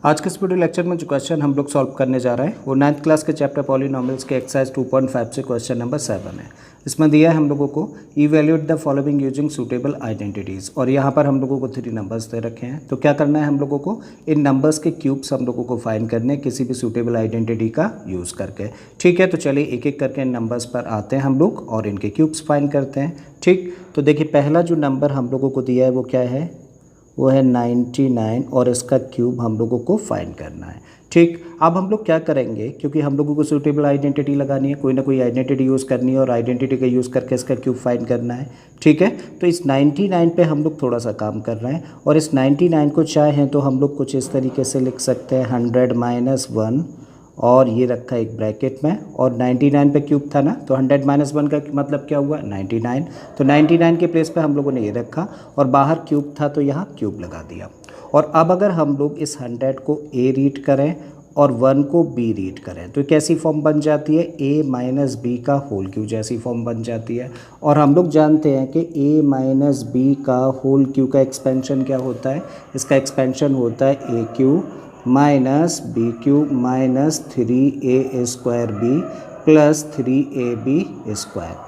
आज के इस वीडियो लेक्चर में जो क्वेश्चन हम लोग सॉल्व करने जा रहे हैं वो 9th क्लास के चैप्टर पॉलिनोमियल्स के एक्सरसाइज 2.5 से क्वेश्चन नंबर 7 है। इसमें दिया है हम लोगों को evaluate the following using suitable identities, और यहाँ पर हम लोगों को 3 नंबर्स दे रखे हैं। तो क्या करना है हम लोगों को, इन नंबर्स के क्यूब्स हम लोगों को फाइंड करने किसी भी सूटेबल आइडेंटिटी का यूज़ करके। ठीक है, तो चलिए एक एक करके इन नंबर्स पर आते हैं हम लोग और इनके क्यूब्स फाइंड करते हैं। ठीक, तो देखिए पहला जो नंबर हम लोगों को दिया है वो क्या है, वो है 99 और इसका क्यूब हम लोगों को फाइंड करना है। ठीक, अब हम लोग क्या करेंगे, क्योंकि हम लोगों को सूटेबल आइडेंटिटी लगानी है, कोई ना कोई आइडेंटिटी यूज़ करनी है और आइडेंटिटी का यूज़ करके इसका क्यूब फाइंड करना है। ठीक है, तो इस 99 पे हम लोग थोड़ा सा काम कर रहे हैं और इस 99 को चाहें तो हम लोग कुछ इस तरीके से लिख सकते हैं 100 - 1, और ये रखा एक ब्रैकेट में, और 99 पे क्यूब था ना, तो 100 - 1 का मतलब क्या हुआ 99। तो 99 के प्लेस पे हम लोगों ने ये रखा और बाहर क्यूब था तो यहाँ क्यूब लगा दिया। और अब अगर हम लोग इस 100 को a रीड करें और 1 को b रीड करें तो कैसी फॉर्म बन जाती है, a - b का होल क्यूब जैसी फॉर्म बन जाती है। और हम लोग जानते हैं कि a - b का होल क्यूब का एक्सपेंशन क्या होता है, इसका एक्सपेंशन होता है a cube minus b cube minus 3a² b plus 3ab²।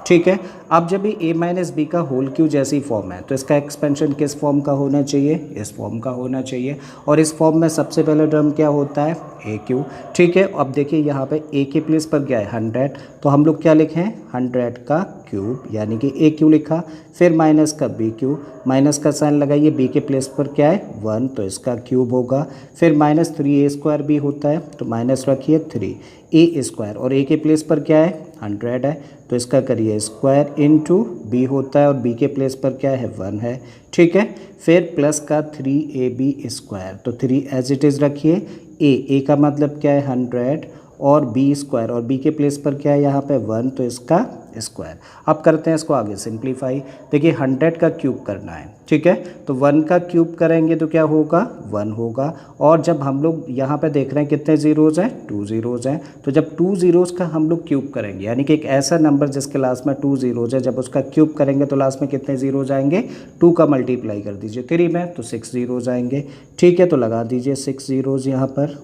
ठीक है, अब जब ये a - b का होल क्यू जैसी फॉर्म है तो इसका एक्सपेंशन किस फॉर्म का होना चाहिए, इस फॉर्म का होना चाहिए। और इस फॉर्म में सबसे पहला टर्म क्या होता है, a क्यू। ठीक है, अब देखिए यहाँ पे a के प्लेस पर क्या है 100, तो हम लोग क्या लिखें 100 का क्यूब, यानी कि a क्यू लिखा, फिर माइनस का b क्यू, माइनस का साइन लगाइए, b के प्लेस पर क्या है 1 तो इसका क्यूब होगा, फिर माइनस 3a² b होता है तो माइनस रखिए 3a², और a के प्लेस पर क्या है 100 है तो इसका करिए स्क्वायर इंटू b होता है और b के प्लेस पर क्या है 1 है। ठीक है, फिर प्लस का 3ab², तो 3 एज इट इज़ रखिए, a का मतलब क्या है 100 और b² और b के प्लेस पर क्या है यहाँ पे 1 तो इसका स्क्वायर। अब करते हैं इसको आगे सिंप्लीफाई। देखिए 100 का क्यूब करना है, ठीक है, तो 1 का क्यूब करेंगे तो क्या होगा 1 होगा, और जब हम लोग यहाँ पे देख रहे हैं कितने ज़ीरोज़ हैं 2 ज़ीरोज़ हैं, तो जब 2 ज़ीरोज़ का हम लोग क्यूब करेंगे, यानी कि एक ऐसा नंबर जिसके लास्ट में 2 ज़ीरोज़ है, जब उसका क्यूब करेंगे तो लास्ट में कितने ज़ीरोज़ आएंगे, 2 का मल्टीप्लाई कर दीजिए 3 में तो 6 ज़ीरोज़ आएंगे। ठीक है, तो लगा दीजिए 6 ज़ीरोज़ यहाँ पर,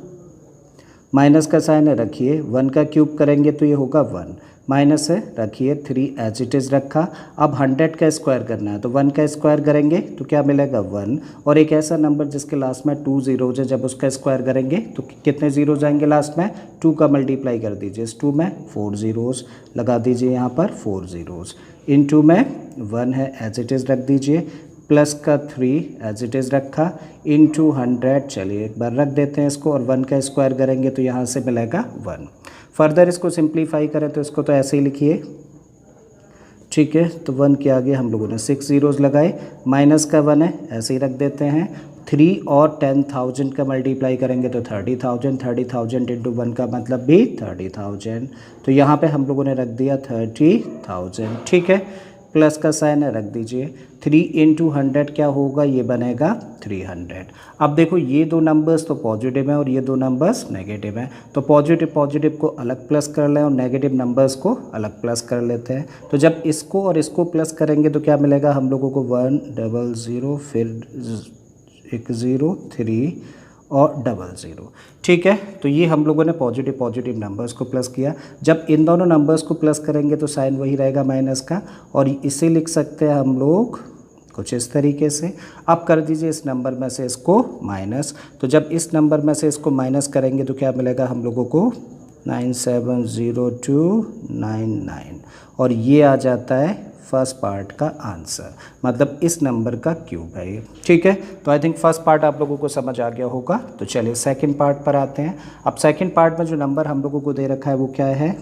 माइनस का साइन है रखिए, 1 का क्यूब करेंगे तो ये होगा 1, माइनस है रखिए 3 एज इट इज़ रखा। अब 100 का स्क्वायर करना है तो 1 का स्क्वायर करेंगे तो क्या मिलेगा 1, और एक ऐसा नंबर जिसके लास्ट में 2 ज़ीरोज़ है, जब उसका स्क्वायर करेंगे तो कितने ज़ीरोज़ आएंगे लास्ट में, 2 का मल्टीप्लाई कर दीजिए इस 2 में 4 ज़ीरोज़, लगा दीजिए यहाँ पर 4 ज़ीरोज़, इनटू में 1 है एज इट इज़ रख दीजिए, प्लस का 3 एज इट इज़ रखा, इंटू 100, चलिए एक बार रख देते हैं इसको, और 1 का स्क्वायर करेंगे तो यहाँ से मिलेगा 1। फर्दर इसको सिंप्लीफाई करें तो इसको तो ऐसे ही लिखिए। ठीक है, तो 1 के आगे हम लोगों ने 6 ज़ीरोज़ लगाए, माइनस का 1 है ऐसे ही रख देते हैं, 3 और 10,000 का मल्टीप्लाई करेंगे तो 30,000, 30,000 इंटू 1 का मतलब भी 30,000, तो यहाँ पे हम लोगों ने रख दिया 30,000। ठीक है, प्लस का साइन है रख दीजिए, 3 इंटू 100 क्या होगा, ये बनेगा 300। अब देखो ये दो नंबर्स तो पॉजिटिव हैं और ये दो नंबर्स नेगेटिव हैं, तो पॉजिटिव को अलग प्लस कर लें और नेगेटिव नंबर्स को अलग प्लस कर लेते हैं। तो जब इसको और इसको प्लस करेंगे तो क्या मिलेगा हम लोगों को 100, फिर 10, 3 और 00। ठीक है, तो ये हम लोगों ने पॉजिटिव नंबर्स को प्लस किया। जब इन दोनों नंबर्स को प्लस करेंगे तो साइन वही रहेगा माइनस का, और इसे लिख सकते हैं हम लोग कुछ इस तरीके से। अब कर दीजिए इस नंबर में से इसको माइनस, तो जब इस नंबर में से इसको माइनस करेंगे तो क्या मिलेगा हम लोगों को 970299, और ये आ जाता है फर्स्ट पार्ट का आंसर, मतलब इस नंबर का क्यूब है ये। ठीक है, तो आई थिंक फर्स्ट पार्ट आप लोगों को समझ आ गया होगा। तो चलिए सेकंड पार्ट पर आते हैं। अब सेकंड पार्ट में जो नंबर हम लोगों को दे रखा है वो क्या है,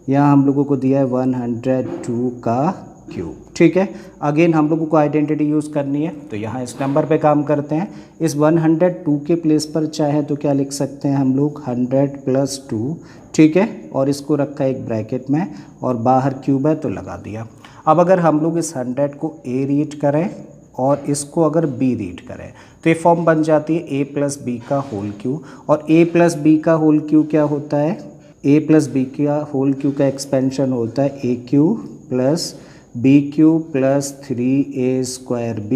यहाँ हम लोगों को दिया है 102 का क्यूब। ठीक है, अगेन हम लोगों को आइडेंटिटी यूज़ करनी है, तो यहाँ इस नंबर पे काम करते हैं। इस 102 के प्लेस पर चाहे तो क्या लिख सकते हैं हम लोग 100 + 2। ठीक है, और इसको रखा एक ब्रैकेट में और बाहर क्यूब है तो लगा दिया। अब अगर हम लोग इस 100 को a रीड करें और इसको अगर b रीड करें तो ये फॉर्म बन जाती है a + b का होल क्यू, और a + b का होल क्यू क्या होता है, a + b का होल क्यू का एक्सपेंशन होता है a³ + b³ + 3a² b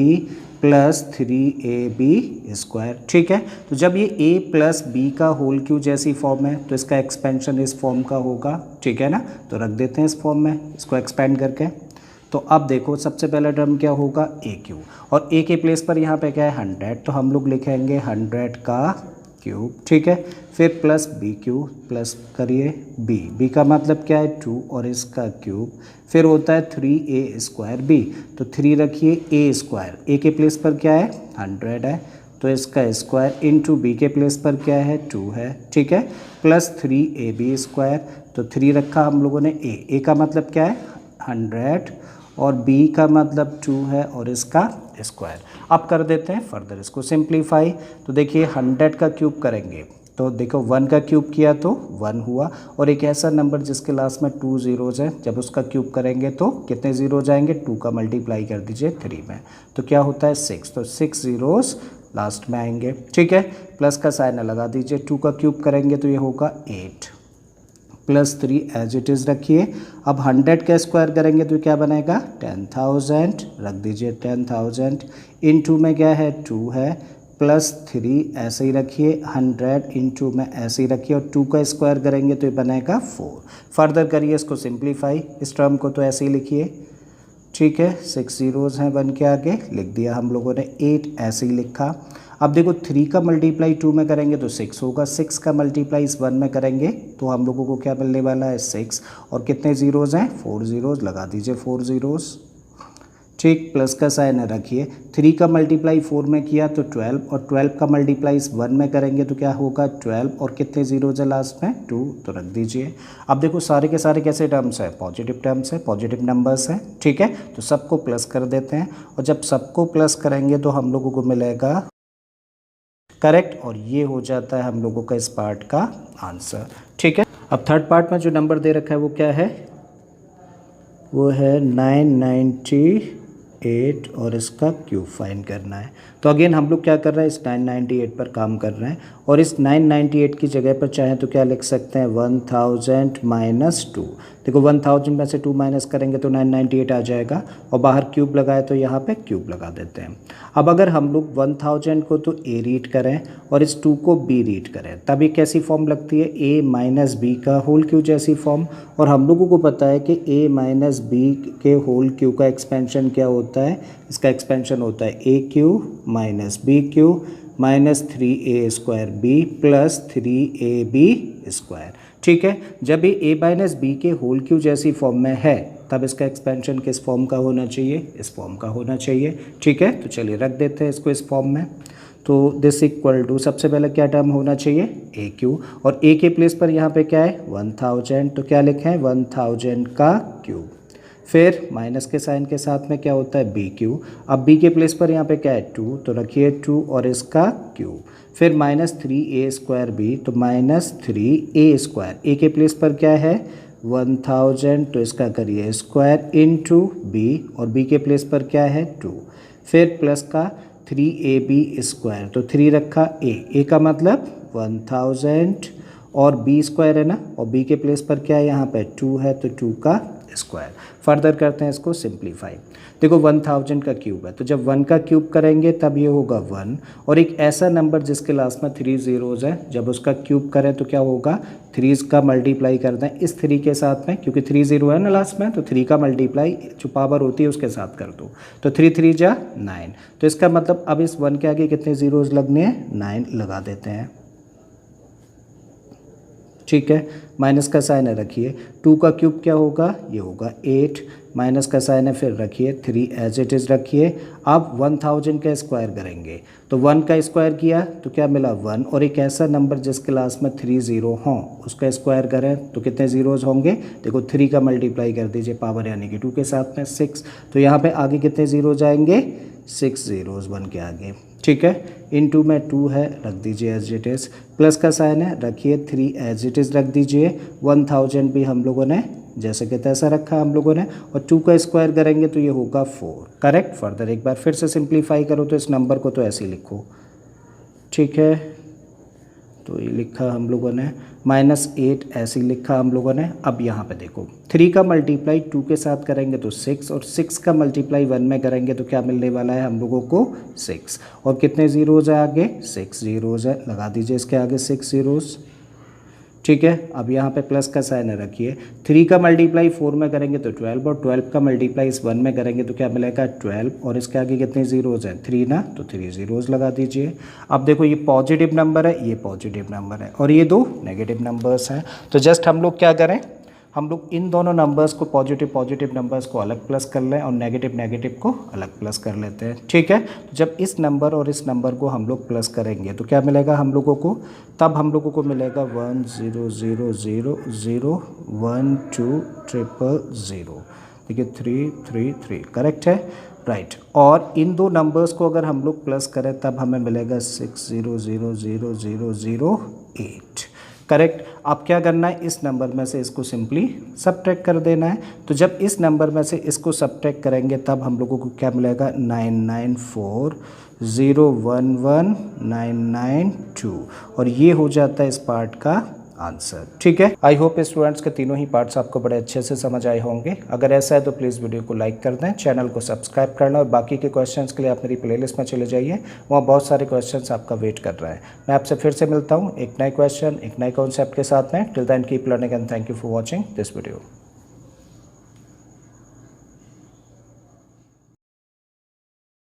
plus 3ab²। ठीक है, तो जब ये a प्लस बी का होल क्यू जैसी फॉर्म है तो इसका एक्सपेंशन इस फॉर्म का होगा। ठीक है ना, तो रख देते हैं इस फॉर्म में इसको एक्सपेंड करके। तो अब देखो सबसे पहला टर्म क्या होगा ए क्यू, और ए के प्लेस पर यहाँ पे क्या है 100, तो हम लोग लिखेंगे 100 का क्यूब। ठीक है, फिर प्लस बी क्यू प्लस करिए बी का मतलब क्या है 2 और इसका क्यूब, फिर होता है 3a²b, तो 3 रखिए a², ए के प्लेस पर क्या है 100 है तो इसका स्क्वायर इंटू बी के प्लेस पर क्या है 2 है। ठीक है, प्लस 3ab², तो 3 रखा हम लोगों ने ए का मतलब क्या है 100 और b का मतलब 2 है और इसका स्क्वायर। अब कर देते हैं फर्दर इसको सिंप्लीफाई। तो देखिए 100 का क्यूब करेंगे तो देखो 1 का क्यूब किया तो 1 हुआ, और एक ऐसा नंबर जिसके लास्ट में 2 ज़ीरोज़ है, जब उसका क्यूब करेंगे तो कितने ज़ीरो जाएंगे 2 का मल्टीप्लाई कर दीजिए 3 में, तो क्या होता है 6, तो 6 ज़ीरोज़ लास्ट में आएंगे। ठीक है, प्लस का साइन लगा दीजिए, 2 का क्यूब करेंगे तो ये होगा 8 प्लस 3 एज इट इज़ रखिए। अब 100 का स्क्वायर करेंगे तो क्या बनेगा 10,000, रख दीजिए 10,000, इंटू में क्या है 2 है, प्लस 3 ऐसे ही रखिए, 100 इंटू में ऐसे ही रखिए, और 2 का स्क्वायर करेंगे तो ये बनेगा 4। फर्दर करिए इसको सिंप्लीफाई, इस टर्म को तो ऐसे ही लिखिए। ठीक है, 6 ज़ीरोज़ हैं 1 के आगे, लिख दिया हम लोगों ने, 8 ऐसे ही लिखा। अब देखो 3 का मल्टीप्लाई 2 में करेंगे तो 6 होगा, 6 का मल्टीप्लाई इस 1 में करेंगे तो हम लोगों को क्या मिलने वाला है 6, और कितने ज़ीरोज़ हैं 4 ज़ीरोज़, लगा दीजिए 4 ज़ीरोज़। ठीक, प्लस का साइन रखिए, 3 का मल्टीप्लाई 4 में किया तो 12, और 12 का मल्टीप्लाई इस 1 में करेंगे तो क्या होगा 12, और कितने ज़ीरोज़ है लास्ट में 2, तो रख दीजिए। अब देखो सारे के सारे कैसे टर्म्स है पॉजिटिव टर्म्स है, पॉजिटिव नंबर्स हैं। ठीक है, तो सबको प्लस कर देते हैं, और जब सबको प्लस करेंगे तो हम लोगों को मिलेगा करेक्ट, और ये हो जाता है हम लोगों का इस पार्ट का आंसर। ठीक है, अब थर्ड पार्ट में जो नंबर दे रखा है वो क्या है, वो है 998 और इसका क्यूब फाइंड करना है। तो अगेन हम लोग क्या कर रहे हैं, इस 998 पर काम कर रहे हैं, और इस 998 की जगह पर चाहें तो क्या लिख सकते हैं 1000 माइनस 2। देखो 1000 में से 2 माइनस करेंगे तो 998 आ जाएगा, और बाहर क्यूब लगाए तो यहाँ पे क्यूब लगा देते हैं। अब अगर हम लोग 1000 को तो ए रीड करें और इस 2 को बी रीड करें तब ये कैसी फॉर्म लगती है, ए माइनस बी का होल क्यू जैसी फॉर्म। और हम लोगों को पता है कि ए माइनस बी के होल क्यू का एक्सपेंशन क्या होता है, इसका एक्सपेंशन होता है A cube minus B cube minus 3a²b plus 3ab²। ठीक है, जब ये a माइनस बी के होल क्यू जैसी फॉर्म में है तब इसका एक्सपेंशन किस फॉर्म का होना चाहिए, इस फॉर्म का होना चाहिए। ठीक है, तो चलिए रख देते हैं इसको इस फॉर्म में। तो दिस इक्वल टू सबसे पहले क्या टर्म होना चाहिए ए क्यू, और ए के प्लेस पर यहाँ पे क्या है 1000, तो क्या लिखें 1000 का क्यूब, फिर माइनस के साइन के साथ में क्या होता है बी क्यू। अब बी के प्लेस पर यहाँ पे क्या है 2, तो रखिए 2 और इसका क्यूब, फिर माइनस 3a²b, तो माइनस 3a², ए के प्लेस पर क्या है 1000, तो इसका करिए स्क्वायर इंटू बी, और बी के प्लेस पर क्या है 2, फिर प्लस का 3ab², तो 3 रखा ए का मतलब 1000 और b² है ना, और b के प्लेस पर क्या है यहाँ पे 2 है तो 2 का स्क्वायर। फर्दर करते हैं इसको सिंप्लीफाई। देखो 1000 का क्यूब है, तो जब 1 का क्यूब करेंगे तब ये होगा 1, और एक ऐसा नंबर जिसके लास्ट में 3 ज़ीरोज़ है, जब उसका क्यूब करें तो क्या होगा 3 का मल्टीप्लाई करते हैं इस 3 के साथ में, क्योंकि 3 ज़ीरो है ना लास्ट में, तो 3 का मल्टीप्लाई जो पावर होती है उसके साथ कर दो, तो 3 3 जा 9, तो इसका मतलब अब इस 1 के आगे कितने ज़ीरोज़ लगने हैं 9 लगा देते हैं। ठीक है, माइनस का साइन है रखिए, 2 का क्यूब क्या होगा, ये होगा 8, माइनस का साइन है फिर रखिए 3 एज इट इज़ रखिए। अब 1000 का स्क्वायर करेंगे तो 1 का स्क्वायर किया तो क्या मिला 1, और एक ऐसा नंबर जिसके लास्ट में 3 ज़ीरो हों उसका स्क्वायर करें तो कितने ज़ीरोज़ होंगे, देखो 3 का मल्टीप्लाई कर दीजिए पावर यानी कि 2 के साथ में 6, तो यहाँ पे आगे कितने ज़ीरो जाएंगे 6 ज़ीरोज़ 1 के आगे। ठीक है, इनटू में 2 है रख दीजिए एज इट इज़, प्लस का साइन है रखिए 3 एज इट इज़ रख दीजिए, 1000 भी हम लोगों ने जैसे कि तैसा रखा हम लोगों ने, और 2 का स्क्वायर करेंगे तो ये होगा 4। करेक्ट, फर्दर एक बार फिर से सिंप्लीफाई करो तो इस नंबर को तो ऐसे ही लिखो। ठीक है, तो ये लिखा हम लोगों ने -8 ऐसे ही लिखा हम लोगों ने। अब यहाँ पे देखो 3 का मल्टीप्लाई 2 के साथ करेंगे तो 6 और 6 का मल्टीप्लाई 1 में करेंगे तो क्या मिलने वाला है हम लोगों को 6। और कितने ज़ीरोज़ है आगे 6 ज़ीरोज़ है, लगा दीजिए इसके आगे 6 ज़ीरोज़। ठीक है, अब यहाँ पे प्लस का साइन रखिए। 3 का मल्टीप्लाई 4 में करेंगे तो 12 और 12 का मल्टीप्लाई इस 1 में करेंगे तो क्या मिलेगा 12 और इसके आगे कितने ज़ीरोज़ हैं 3 ना, तो 3 ज़ीरोज़ लगा दीजिए। अब देखो ये पॉजिटिव नंबर है, ये पॉजिटिव नंबर है और ये दो नेगेटिव नंबर्स हैं। तो जस्ट हम लोग क्या करें, हम लोग इन दोनों नंबर्स को पॉजिटिव नंबर्स को अलग प्लस कर लें और नेगेटिव को अलग प्लस कर लेते हैं। ठीक है, तो जब इस नंबर और इस नंबर को हम लोग प्लस करेंगे तो क्या मिलेगा हम लोगों को, तब हम लोगों को मिलेगा 1 0 0 0 0 1 2 0 0। देखिए 3 3 3 करेक्ट है, राइट। और इन दो नंबर्स को अगर हम लोग प्लस करें तब हमें मिलेगा 6 0 0 0 0 0 8। करेक्ट। अब क्या करना है, इस नंबर में से इसको सिंपली सब्ट्रैक्ट कर देना है। तो जब इस नंबर में से इसको सब्ट्रैक्ट करेंगे तब हम लोगों को क्या मिलेगा 994 011 992 और ये हो जाता है इस पार्ट का आंसर। ठीक है, आई होप स्टूडेंट्स के तीनों ही पार्ट्स आपको बड़े अच्छे से समझ आए होंगे। अगर ऐसा है तो प्लीज़ वीडियो को लाइक कर दें, चैनल को सब्सक्राइब करना और बाकी के क्वेश्चंस के लिए आप मेरी प्लेलिस्ट में चले जाइए, वहाँ बहुत सारे क्वेश्चंस आपका वेट कर रहा है। मैं आपसे फिर से मिलता हूँ एक नए क्वेश्चन एक नए कॉन्सेप्ट के साथ में। Till then keep learning and thank you for watching this video.